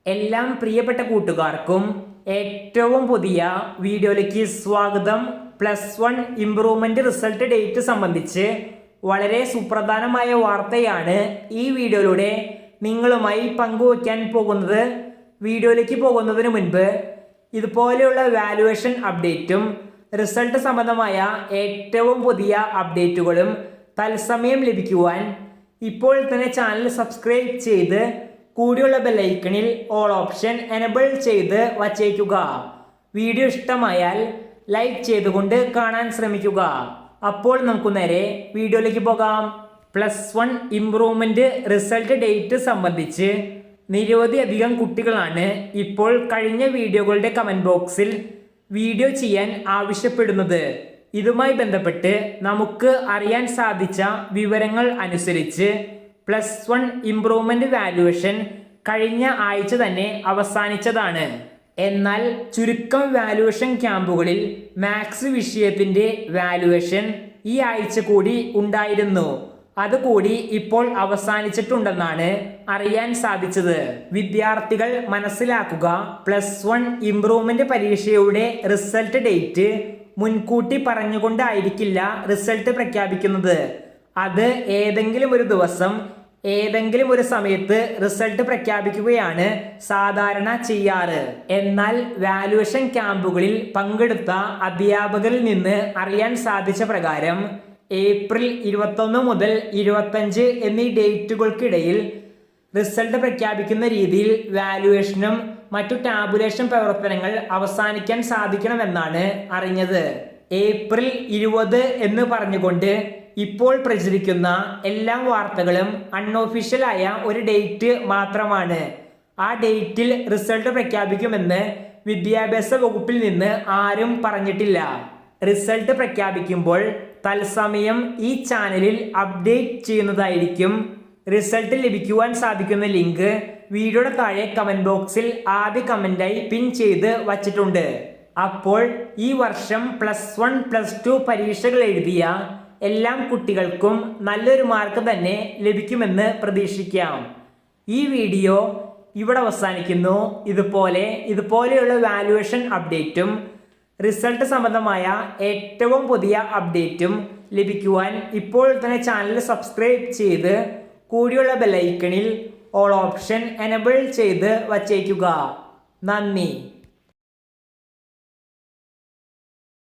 എല്ലാം പ്രിയപ്പെട്ട കൂട്ടുകാർക്കും ഏറ്റവും പുതിയ വീഡിയോയിലേക്ക് സ്വാഗതം. +1 ഇംപ്രൂവ്മെന്റ് റിസൾട്ട് ഡേറ്റ് സംബന്ധിച്ച് വളരെ സുപ്രധാനമായ വാർത്തയാണ് ഈ വീഡിയോയിലൂടെ നിങ്ങളുമായി പങ്കുവയ്ക്കാൻ പോകുന്നത്. വീഡിയോയിലേക്ക് പോകുന്നതിന് മുൻപ് ഇതുപോലെയുള്ള വാല്യുവേഷൻ അപ്ഡേറ്റും റിസൾട്ട് സംബന്ധമായ ഏറ്റവും പുതിയ അപ്ഡേറ്റുകളും തത്സമയം ലഭിക്കുവാൻ ഇപ്പോൾ തന്നെ ചാനൽ സബ്സ്ക്രൈബ് ചെയ്ത് കൂടിയുള്ള ബെല്ലൈക്കണിൽ ഓൾ ഓപ്ഷൻ എനബിൾ ചെയ്ത് വച്ചേക്കുക. വീഡിയോ ഇഷ്ടമായാൽ ലൈക്ക് ചെയ്തുകൊണ്ട് കാണാൻ ശ്രമിക്കുക. അപ്പോൾ നമുക്ക് നേരെ വീഡിയോയിലേക്ക് പോകാം. +1 ഇംപ്രൂവ്മെന്റ് റിസൾട്ട് ഡേറ്റ് സംബന്ധിച്ച് നിരവധി അധികം കുട്ടികളാണ് ഇപ്പോൾ കഴിഞ്ഞ വീഡിയോകളുടെ കമന്റ് ബോക്സിൽ വീഡിയോ ചെയ്യാൻ ആവശ്യപ്പെടുന്നത്. ഇതുമായി ബന്ധപ്പെട്ട് നമുക്ക് അറിയാൻ സാധിച്ച വിവരങ്ങൾ അനുസരിച്ച് +1 ഇംപ്രൂവ്മെന്റ് വാല്യുവേഷൻ കഴിഞ്ഞ ആഴ്ച തന്നെ അവസാനിച്ചതാണ്. എന്നാൽ ചുരുക്കം വാല്യുവേഷൻ ക്യാമ്പുകളിൽ മാത്സ് വിഷയത്തിന്റെ വാല്യുവേഷൻ ഈ ആഴ്ച കൂടി ഉണ്ടായിരുന്നു. അതുകൂടി ഇപ്പോൾ അവസാനിച്ചിട്ടുണ്ടെന്നാണ് അറിയാൻ സാധിച്ചത്. വിദ്യാർത്ഥികൾ മനസ്സിലാക്കുക, +1 ഇംപ്രൂവ്മെന്റ് പരീക്ഷയുടെ റിസൾട്ട് ഡേറ്റ് മുൻകൂട്ടി പറഞ്ഞുകൊണ്ടായിരിക്കില്ല റിസൾട്ട് പ്രഖ്യാപിക്കുന്നത്. അത് ഏതെങ്കിലും ഒരു ദിവസം ഏതെങ്കിലും ഒരു സമയത്ത് റിസൾട്ട് പ്രഖ്യാപിക്കുകയാണ് സാധാരണ ചെയ്യാറ്. എന്നാൽ വാല്യുവേഷൻ ക്യാമ്പുകളിൽ പങ്കെടുത്ത അധ്യാപകരിൽ നിന്ന് അറിയാൻ സാധിച്ച പ്രകാരം ഏപ്രിൽ 21 മുതൽ 25 എന്നീ ഡേറ്റുകൾക്കിടയിൽ റിസൾട്ട് പ്രഖ്യാപിക്കുന്ന രീതിയിൽ വാല്യുവേഷനും മറ്റു ടാബുലേഷൻ പ്രവർത്തനങ്ങൾ അവസാനിക്കാൻ സാധിക്കണമെന്നാണ് അറിഞ്ഞത്. ഏപ്രിൽ 20 എന്ന് പറഞ്ഞുകൊണ്ട് ഇപ്പോൾ പ്രചരിക്കുന്ന എല്ലാ വാർത്തകളും അൺഒഫീഷ്യലായ ഒരു ഡേറ്റ് മാത്രമാണ്. ആ ഡേറ്റിൽ റിസൾട്ട് പ്രഖ്യാപിക്കുമെന്ന് വിദ്യാഭ്യാസ വകുപ്പിൽ നിന്ന് ആരും പറഞ്ഞിട്ടില്ല. റിസൾട്ട് പ്രഖ്യാപിക്കുമ്പോൾ തത്സമയം ഈ ചാനലിൽ അപ്ഡേറ്റ് ചെയ്യുന്നതായിരിക്കും. റിസൾട്ട് ലഭിക്കുവാൻ സാധിക്കുന്ന ലിങ്ക് വീഡിയോയുടെ താഴെ കമന്റ് ബോക്സിൽ ആദ്യ കമന്റായി പിൻ ചെയ്ത് വച്ചിട്ടുണ്ട്. അപ്പോൾ ഈ വർഷം +1 +2 പരീക്ഷകൾ എഴുതിയ എല്ലാ കുട്ടികൾക്കും നല്ലൊരു മാർക്ക് തന്നെ ലഭിക്കുമെന്ന് പ്രതീക്ഷിക്കാം. ഈ വീഡിയോ ഇവിടെ അവസാനിക്കുന്നു. ഇതുപോലെയുള്ള വാല്യുവേഷൻ അപ്ഡേറ്റും റിസൾട്ട് സംബന്ധമായ ഏറ്റവും പുതിയ അപ്ഡേറ്റും ലഭിക്കുവാൻ ഇപ്പോൾ തന്നെ ചാനൽ സബ്സ്ക്രൈബ് ചെയ്ത് കൂടിയുള്ള ബെല്ലൈക്കണിൽ ഓൾ ഓപ്ഷൻ എനബിൾ ചെയ്ത് വച്ചേക്കുക. നന്ദി.